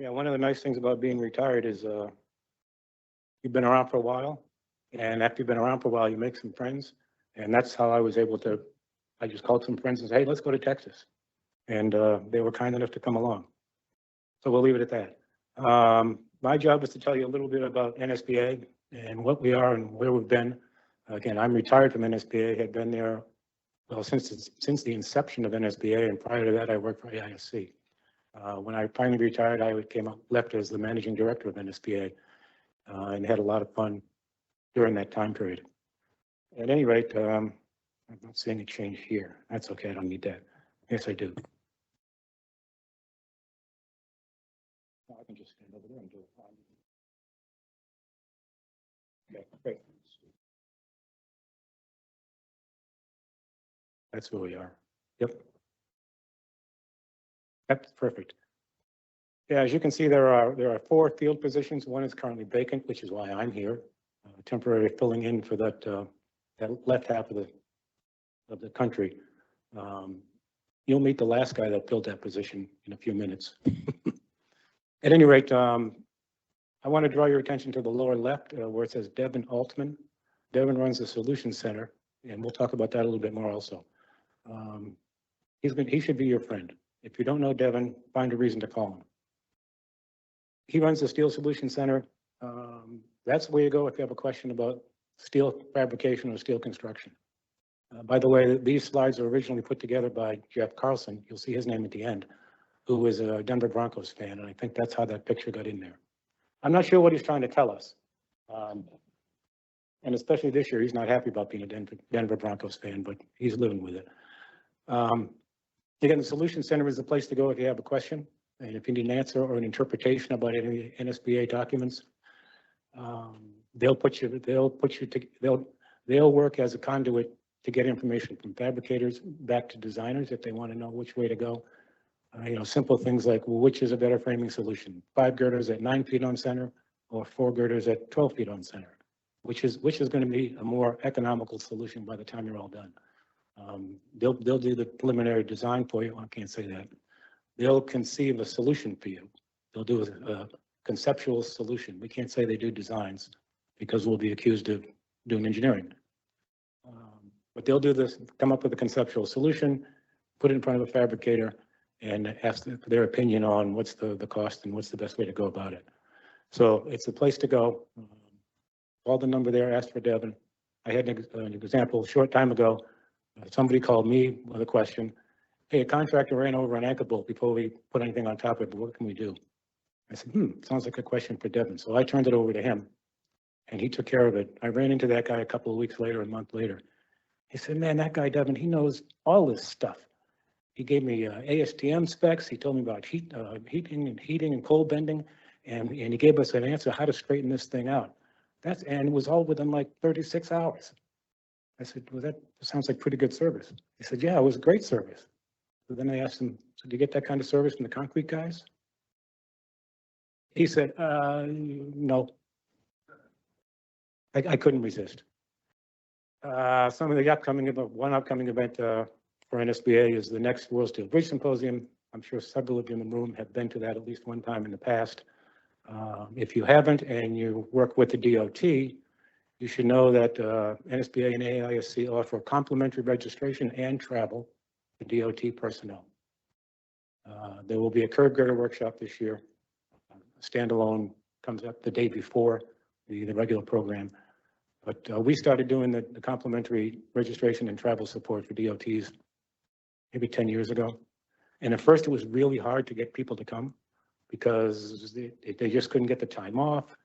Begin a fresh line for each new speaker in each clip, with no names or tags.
Yeah, one of the nice things about being retired is you've been around for a while, and after you've been around for a while, you make some friends, and that's how I was able to. I just called some friends and said, "Hey, let's go to Texas," and they were kind enough to come along. So we'll leave it at that. My job is to tell you a little bit about NSBA and what we are and where we've been. Again, I'm retired from NSBA, had been there, well, since the inception of NSBA, and prior to that, I worked for AISC. When I finally retired, I left as the managing director of NSBA and had a lot of fun during that time period. At any rate, I'm not seeing any change here. That's okay, I don't need that. Yes, I do. I can just stand over there and do it. Okay, great. That's where we are. Yep. That's perfect. Yeah, as you can see, there are 4 field positions. One is currently vacant, which is why I'm here, temporarily filling in for that left half of the country. You'll meet the last guy that filled that position in a few minutes. At any rate, I want to draw your attention to the lower left where it says Devin Altman. Devin runs the Solution Center, and we'll talk about that a little bit more also. He should be your friend. If you don't know Devin, find a reason to call him. He runs the Steel Solution Center. That's the way you go if you have a question about steel fabrication or steel construction. By the way, these slides are originally put together by Jeff Carlson. You'll see his name at the end, who was a Denver Broncos fan, and I think that's how that picture got in there. I'm not sure what he's trying to tell us. And especially this year, he's not happy about being a Denver Broncos fan, but he's living with it. Again, the Solution Center is the place to go if you have a question, and if you need an answer or an interpretation about any NSBA documents. They'll work as a conduit to get information from fabricators back to designers if they want to know which way to go. Simple things like, well, which is a better framing solution? 5 girders at 9 feet on center, or 4 girders at 12 feet on center? Which is going to be a more economical solution by the time you're all done. They'll do the preliminary design for you. I can't say that. They'll conceive a solution for you. They'll do a conceptual solution. We can't say they do designs because we'll be accused of doing engineering. But they'll do this, come up with a conceptual solution, put it in front of a fabricator, and ask their opinion on what's the cost and what's the best way to go about it. So it's a place to go. Call the number there, ask for Devin. I had an example a short time ago. Somebody called me with a question. Hey, a contractor ran over an anchor bolt before we put anything on top of it. What can we do? I said, sounds like a question for Devin. So I turned it over to him, and he took care of it. I ran into that guy a couple of weeks later, a month later. He said, man, that guy Devin, he knows all this stuff. He gave me ASTM specs. He told me about heating and cold bending, and he gave us an answer how to straighten this thing out. And it was all within like 36 hours. I said, well, that sounds like pretty good service. He said, yeah, it was a great service. So then I asked him, so do you get that kind of service from the concrete guys? He said, no. I couldn't resist. Some of the one upcoming event for NSBA is the next World Steel Bridge Symposium. I'm sure several of you in the room have been to that at least one time in the past. If you haven't and you work with the DOT, you should know that NSBA and AISC offer complimentary registration and travel to DOT personnel. There will be a curb girder workshop this year. Standalone comes up the day before the regular program. But we started doing the complimentary registration and travel support for DOTs maybe 10 years ago. And at first it was really hard to get people to come because they just couldn't get the time off.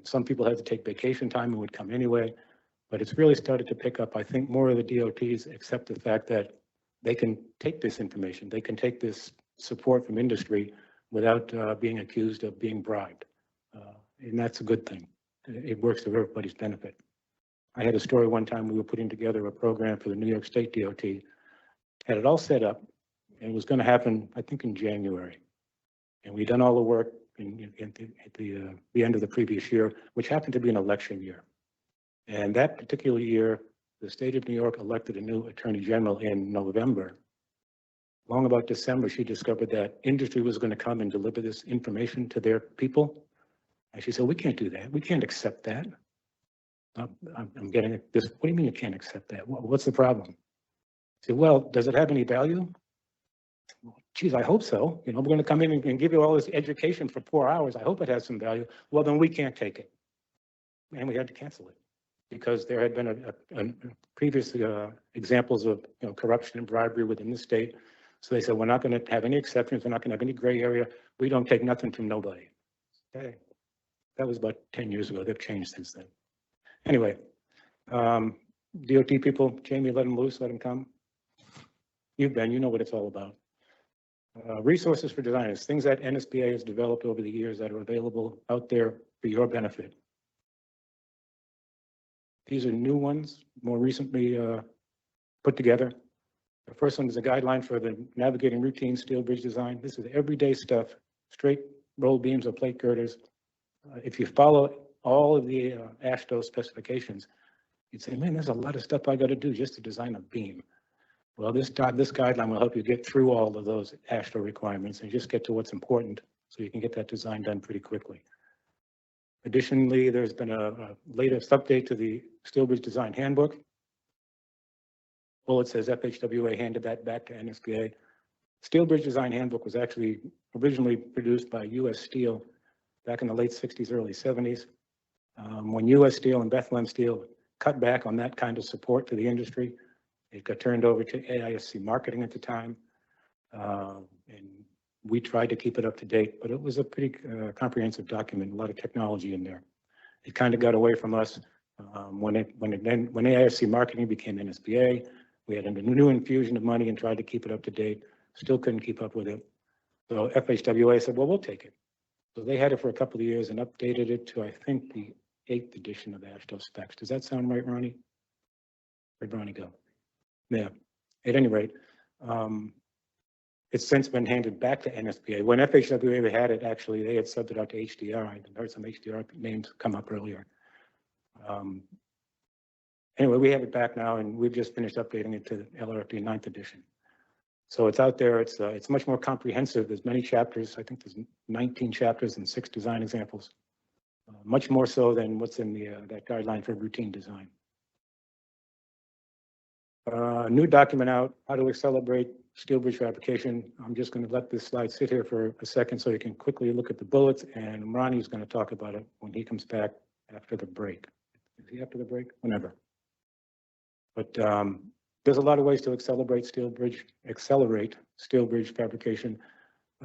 Some people had to take vacation time and would come anyway. But it's really started to pick up. I think more of the DOTs accept the fact that they can take this information, they can take this support from industry without being accused of being bribed. And that's a good thing. It works to everybody's benefit. I had a story one time we were putting together a program for the New York State DOT, had it all set up, and it was going to happen, I think, in January. And we'd done all the work at the end of the previous year, which happened to be an election year. And that particular year, the state of New York elected a new attorney general in November. Long about December, she discovered that industry was going to come and deliver this information to their people. And she said, we can't do that. We can't accept that. I'm getting this. What do you mean you can't accept that? What's the problem? I said, well, does it have any value? Geez, I hope so. You know, we're going to come in and give you all this education for 4 hours. I hope it has some value. Well, then we can't take it. And we had to cancel it because there had been a previous examples of corruption and bribery within the state. So they said, we're not going to have any exceptions. We're not going to have any gray area. We don't take nothing from nobody. Okay. That was about 10 years ago. They've changed since then. Anyway, DOT people, Jamie, let them loose, let them come. You know what it's all about. Resources for designers, things that NSBA has developed over the years that are available out there for your benefit. These are new ones, more recently put together. The first one is a guideline for the navigating routine steel bridge design. This is everyday stuff, straight roll beams or plate girders. If you follow all of the ASHTO specifications, you'd say, man, there's a lot of stuff I got to do just to design a beam. Well, this guideline will help you get through all of those ASHTO requirements and just get to what's important so you can get that design done pretty quickly. Additionally, there's been a latest update to the Steel Bridge Design Handbook. Well, it says FHWA handed that back to NSBA. Steel Bridge Design Handbook was actually originally produced by U.S. Steel back in the late 60s, early 70s. When U.S. Steel and Bethlehem Steel cut back on that kind of support to the industry, it got turned over to AISC Marketing at the time. And we tried to keep it up to date, but it was a pretty comprehensive document, a lot of technology in there. It kind of got away from us when AISC Marketing became NSBA. We had a new infusion of money and tried to keep it up to date. Still couldn't keep up with it. So FHWA said, well, we'll take it. So they had it for a couple of years and updated it to, I think, the 8th edition of the ASHTO specs. Does that sound right, Ronnie? Where'd Ronnie go? Yeah, at any rate, it's since been handed back to NSBA. When FHWA had it, actually, they had subbed it out to HDR. I heard some HDR names come up earlier. Anyway, we have it back now, and we've just finished updating it to LRFD 9th edition. So it's out there. It's much more comprehensive. There's many chapters. I think there's 19 chapters and 6 design examples. Much more so than what's in the that guideline for routine design. New document out, how to accelerate steel bridge fabrication. I'm just going to let this slide sit here for a second so you can quickly look at the bullets, and Ronnie's going to talk about it when he comes back after the break. Is he after the break? Whenever. But there's a lot of ways to accelerate steel bridge fabrication.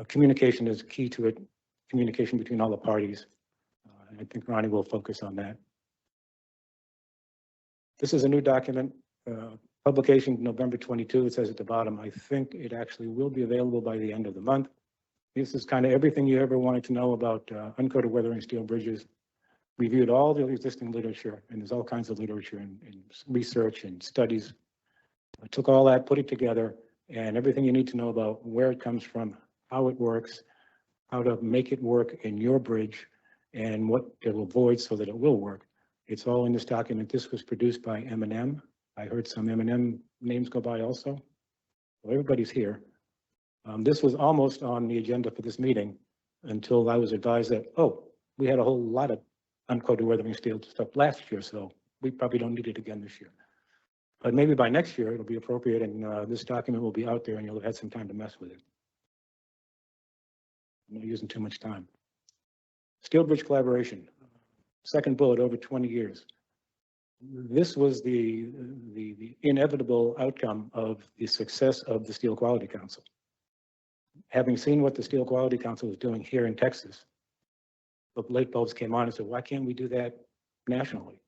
Communication is key to it, communication between all the parties. I think Ronnie will focus on that. This is a new document, publication November 22. It says at the bottom, I think it actually will be available by the end of the month. This is kind of everything you ever wanted to know about uncoated weathering steel bridges. Reviewed all the existing literature, and there's all kinds of literature and research and studies. I took all that, put it together, and everything you need to know about where it comes from, how it works, how to make it work in your bridge, and what it will avoid so that it will work. It's all in this document. This was produced by M&M. I heard some M&M names go by also. Well, everybody's here. This was almost on the agenda for this meeting until I was advised that, oh, we had a whole lot of uncoated weathering steel stuff last year, so we probably don't need it again this year. But maybe by next year, it'll be appropriate, and this document will be out there, and you'll have had some time to mess with it. I'm not using too much time. Steel bridge collaboration, second bullet, over 20 years. This was the inevitable outcome of the success of the Steel Quality Council. Having seen what the Steel Quality Council was doing here in Texas, the light bulbs came on and said, why can't we do that nationally?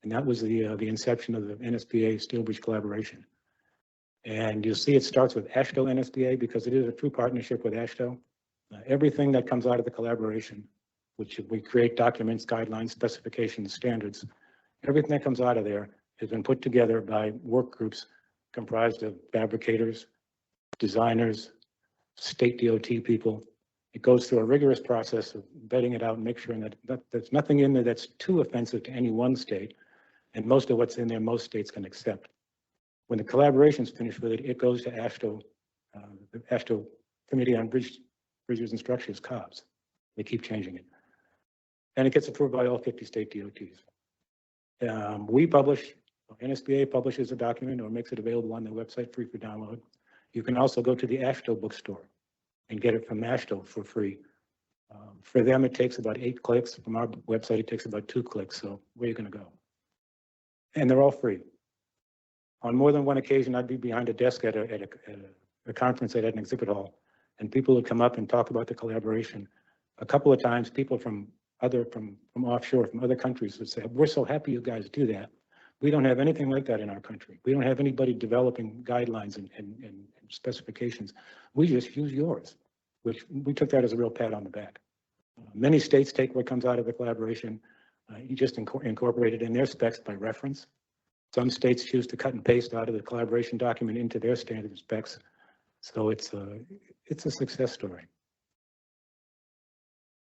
And that was the inception of the NSBA Steel Bridge Collaboration. And you'll see it starts with ASHTO NSBA because it is a true partnership with ASHTO. Everything that comes out of the collaboration, which we create documents, guidelines, specifications, standards, everything that comes out of there has been put together by work groups comprised of fabricators, designers, state DOT people. It goes through a rigorous process of vetting it out and make sure that there's nothing in there that's too offensive to any one state, and most of what's in there, most states can accept. When the collaboration's finished with it, it goes to ASHTO The AASHTO Committee on Bridges and Structures, COBS. They keep changing it. And it gets approved by all 50 state DOTs. We publish, NSBA publishes a document or makes it available on their website free for download. You can also go to the AASHTO bookstore and get it from AASHTO for free. For them, it takes about 8 clicks. From our website, it takes about 2 clicks. So where are you going to go? And they're all free. On more than one occasion, I'd be behind a desk at a conference at an exhibit hall, and people would come up and talk about the collaboration. A couple of times, people from offshore, from other countries would say, "We're so happy you guys do that. We don't have anything like that in our country. We don't have anybody developing guidelines and specifications. We just use yours," which we took that as a real pat on the back. Many states take what comes out of the collaboration, you just incorporate it in their specs by reference. Some states choose to cut and paste out of the collaboration document into their standard specs. So it's a success story.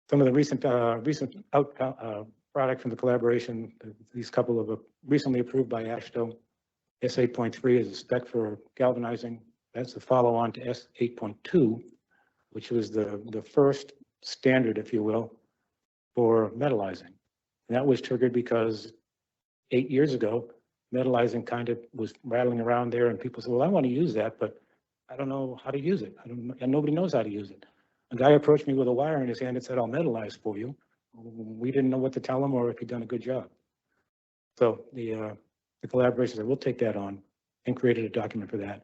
Some of the recent product from the collaboration, these couple of recently approved by AASHTO. S8.3 is a spec for galvanizing. That's the follow-on to S8.2, which was the first standard, if you will, for metallizing. And that was triggered because 8 years ago, metallizing kind of was rattling around there, and people said, "Well, I want to use that, but I don't know how to use it. And nobody knows how to use it." A guy approached me with a wire in his hand and said, "I'll metallize for you." We didn't know what to tell him or if he'd done a good job. So the collaboration said, "We'll take that on," and created a document for that,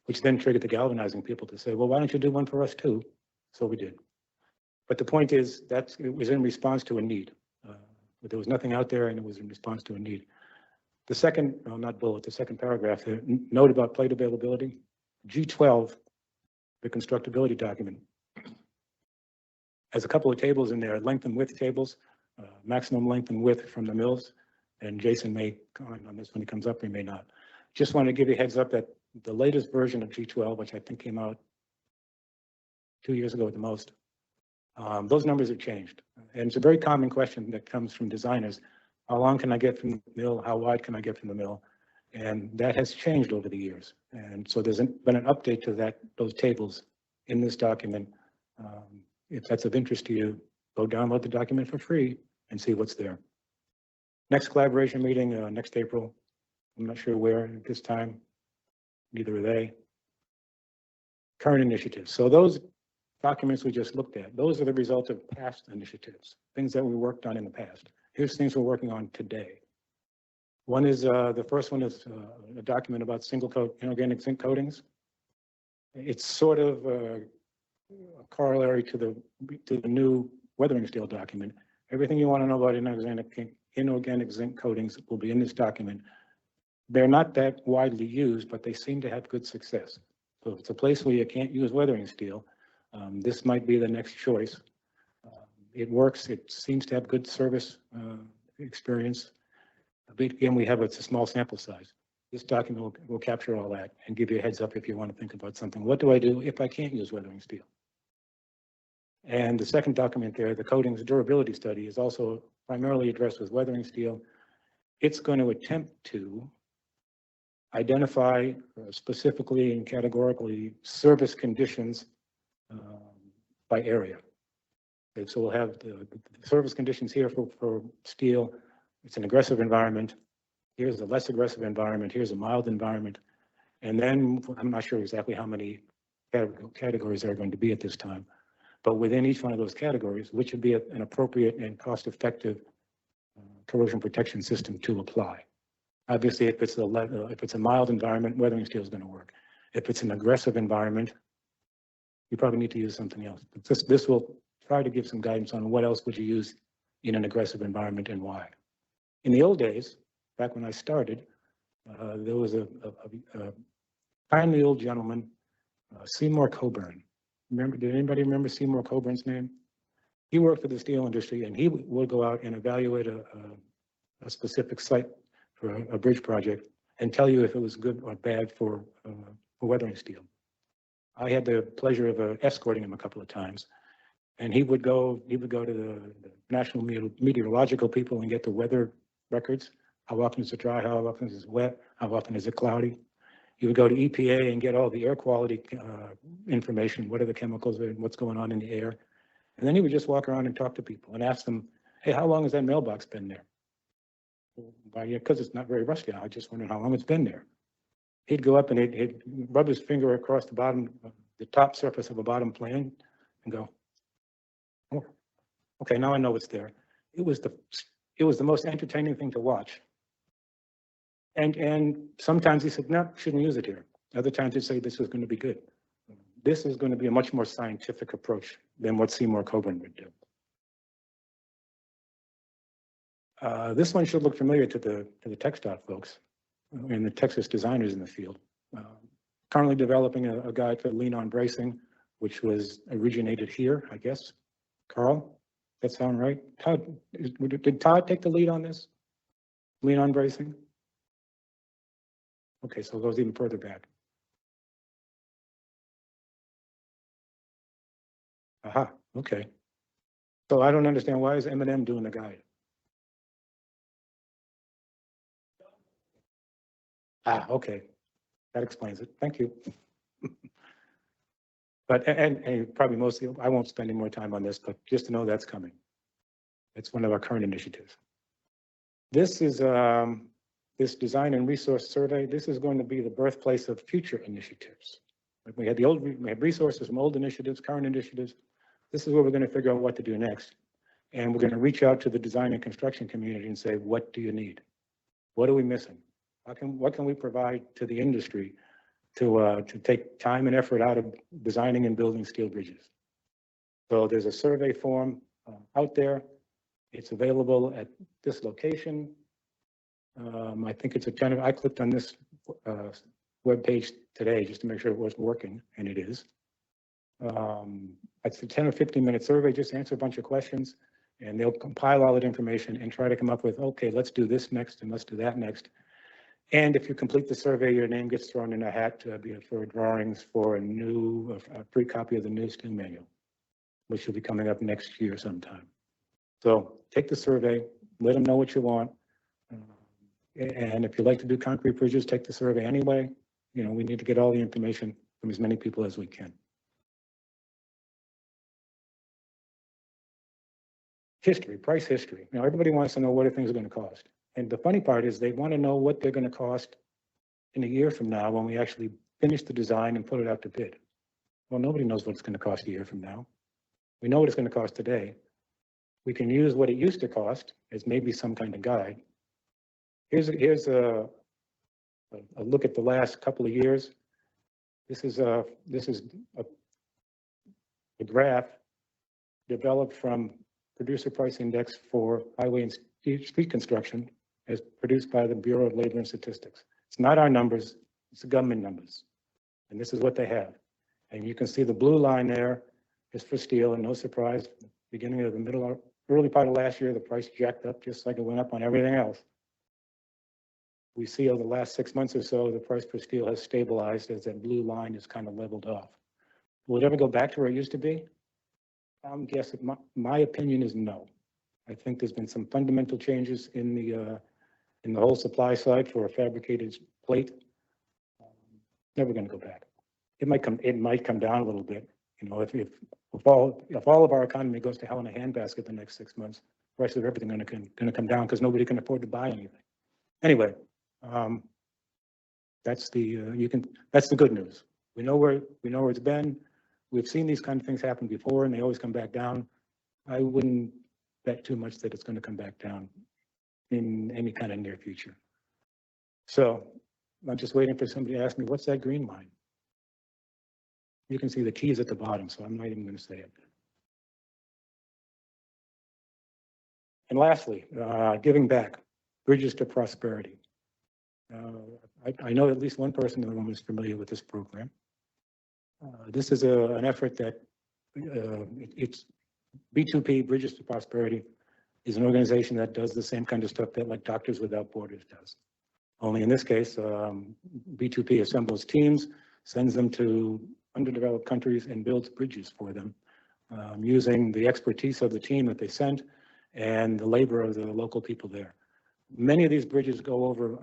which then triggered the galvanizing people to say, "Well, why don't you do one for us too?" So we did. But the point is that it was in response to a need. There was nothing out there, and it was in response to a need. The second, no, not bullet, the second paragraph, the note about plate availability, G12, the constructability document, has a couple of tables in there, length and width tables, maximum length and width from the mills. And Jason may comment on this when he comes up, he may not. Just want to give you a heads up that the latest version of G12, which I think came out 2 years ago at the most, those numbers have changed. And it's a very common question that comes from designers. How long can I get from the mill? How wide can I get from the mill? And that has changed over the years. And so there's been an update to those tables in this document. If that's of interest to you, go download the document for free and see what's there. Next collaboration meeting, next April. I'm not sure where at this time, neither are they. Current initiatives. So those documents we just looked at, those are the result of past initiatives, things that we worked on in the past. Here's things we're working on today. One is, the first one is a document about single coat inorganic zinc coatings. It's sort of a corollary to the new weathering steel document. Everything you want to know about inorganic zinc coatings will be in this document. They're not that widely used, but they seem to have good success. So if it's a place where you can't use weathering steel, this might be the next choice. It works. It seems to have good service experience. But again, it's a small sample size. This document will capture all that and give you a heads up if you want to think about something. What do I do if I can't use weathering steel? And the second document there, the coatings durability study, is also primarily addressed with weathering steel. It's going to attempt to identify specifically and categorically service conditions by area. Okay, so we'll have the service conditions here for steel. It's an aggressive environment. Here's a less aggressive environment. Here's a mild environment. And then I'm not sure exactly how many categories there are going to be at this time. But within each one of those categories, which would be an appropriate and cost-effective corrosion protection system to apply. Obviously, if it's a mild environment, weathering steel is going to work. If it's an aggressive environment, you probably need to use something else. But this will try to give some guidance on what else would you use in an aggressive environment and why. In the old days, back when I started, there was a kindly old gentleman, Seymour Coburn. Did anybody remember Seymour Coburn's name? He worked for the steel industry, and he would go out and evaluate a specific site for a bridge project and tell you if it was good or bad for weathering steel. I had the pleasure of escorting him a couple of times, and he would go to the National Meteorological people and get the weather records. How often is it dry? How often is it wet? How often is it cloudy? He would go to EPA and get all the air quality information. What are the chemicals and what's going on in the air? And then he would just walk around and talk to people and ask them, hey, how long has that mailbox been there? Well, yeah, because it's not very rusty. I just wondered how long it's been there. He'd go up and he'd rub his finger across the bottom, the top surface of a bottom plane and go, oh, okay, now I know it's there. It was the most entertaining thing to watch. And sometimes he said, no, shouldn't use it here. Other times he'd say, this is going to be good. This is going to be a much more scientific approach than what Seymour Coburn would do. This one should look familiar to the TxDOT folks and the Texas designers in the field. Currently developing a guide for lean-on bracing, which was originated here, I guess. Carl, that sound right? Did Todd take the lead on this? Lean-on bracing? Okay, so it goes even further back. Aha, okay. So I don't understand, why is M&M doing the guide? Ah, okay. That explains it. Thank you. But, and probably mostly, I won't spend any more time on this, but just to know that's coming. It's one of our current initiatives. This is this design and resource survey. This is going to be the birthplace of future initiatives. Like we had resources from old initiatives, current initiatives. This is where we're going to figure out what to do next. And we're going to reach out to the design and construction community and say, what do you need? What are we missing? What can we provide to the industry to take time and effort out of designing and building steel bridges? So there's a survey form out there. It's available at this location. I think it's I clicked on this web page today just to make sure it was working, and it is. It's a 10 or 15-minute survey. Just answer a bunch of questions, and they'll compile all that information and try to come up with, okay, let's do this next and let's do that next. And if you complete the survey, your name gets thrown in a hat for drawings for a free copy of the new steel manual, which will be coming up next year sometime. So take the survey, let them know what you want. And if you like to do concrete bridges, take the survey anyway. You know, we need to get all the information from as many people as we can. History, price history. Now, everybody wants to know what are things going to cost. And the funny part is they want to know what they're going to cost in a year from now when we actually finish the design and put it out to bid. Well, nobody knows what it's going to cost a year from now. We know what it's going to cost today. We can use what it used to cost as maybe some kind of guide. Here's a look at the last couple of years. This is a graph developed from Producer Price Index for highway and street construction as produced by the Bureau of Labor and Statistics. It's not our numbers, it's the government numbers. And this is what they have. And you can see the blue line there is for steel, and no surprise, beginning of the early part of last year, the price jacked up just like it went up on everything else. We see over the last 6 months or so, the price for steel has stabilized as that blue line is kind of leveled off. Will it ever go back to where it used to be? I'm guessing, my opinion is no. I think there's been some fundamental changes in the whole supply side for a fabricated plate. Never going to go back. It might come down a little bit. You know, if all of our economy goes to hell in a handbasket the next 6 months, the price of everything going to come down because nobody can afford to buy anything. Anyway, that's the good news. We know where it's been. We've seen these kind of things happen before, and they always come back down. I wouldn't bet too much that it's going to come back down in any kind of near future. So I'm just waiting for somebody to ask me, what's that green line? You can see the keys at the bottom, so I'm not even going to say it. And lastly, giving back, bridges to prosperity. I know at least one person in the room is familiar with this program. This is an effort that it's B2P, Bridges to Prosperity, is an organization that does the same kind of stuff that like Doctors Without Borders does. Only in this case, B2P assembles teams, sends them to underdeveloped countries and builds bridges for them using the expertise of the team that they sent and the labor of the local people there. Many of these bridges go over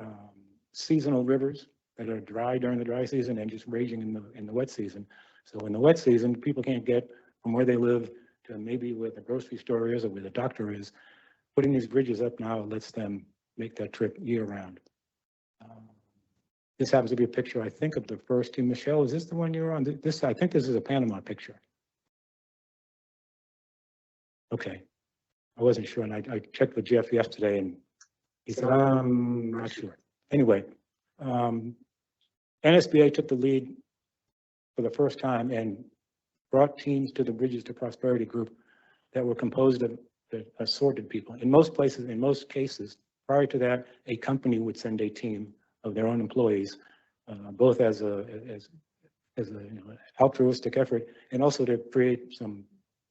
seasonal rivers, that are dry during the dry season and just raging in the wet season. So in the wet season, people can't get from where they live to maybe where the grocery store is or where the doctor is. Putting these bridges up now lets them make that trip year round. This happens to be a picture, I think, of the first team. Michelle, is this the one you're on? This, I think this is a Panama picture. Okay. I wasn't sure, and I checked with Jeff yesterday, and he said, I'm not sure. Anyway, NSBA took the lead for the first time and brought teams to the Bridges to Prosperity group that were composed of assorted people. In most places, in most cases, prior to that, a company would send a team of their own employees, both as a altruistic effort and also to create some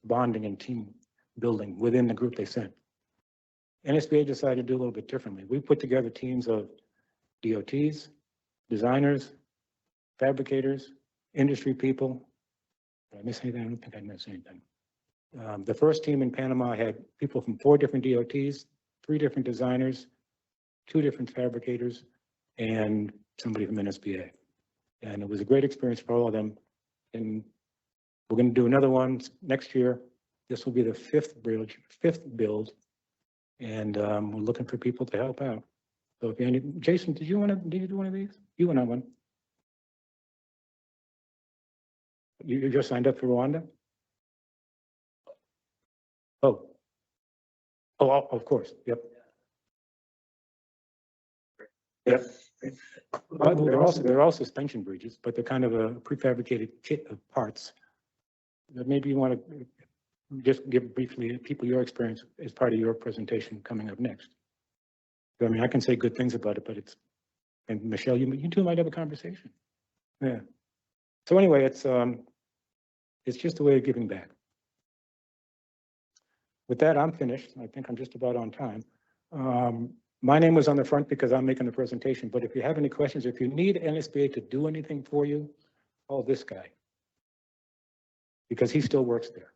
bonding and team building within the group they sent. NSBA decided to do a little bit differently. We put together teams of DOTs, designers, fabricators, industry people. Did I miss anything? I don't think I missed anything. The first team in Panama had people from 4 different DOTs, 3 different designers, 2 different fabricators, and somebody from NSBA. And it was a great experience for all of them. And we're going to do another one next year. This will be the 5th build, and we're looking for people to help out. So if you need, Jason, did you do one of these? You went on one. You just signed up for Rwanda? Oh, of course. Yep. Yep. They're all suspension bridges, but they're kind of a prefabricated kit of parts that maybe you want to just give briefly people your experience as part of your presentation coming up next. I mean, I can say good things about it, but and Michelle, you two might have a conversation. Yeah. So anyway, it's just a way of giving back. With that, I'm finished. I think I'm just about on time. My name was on the front because I'm making the presentation, but if you have any questions, if you need NSBA to do anything for you, call this guy, because he still works there.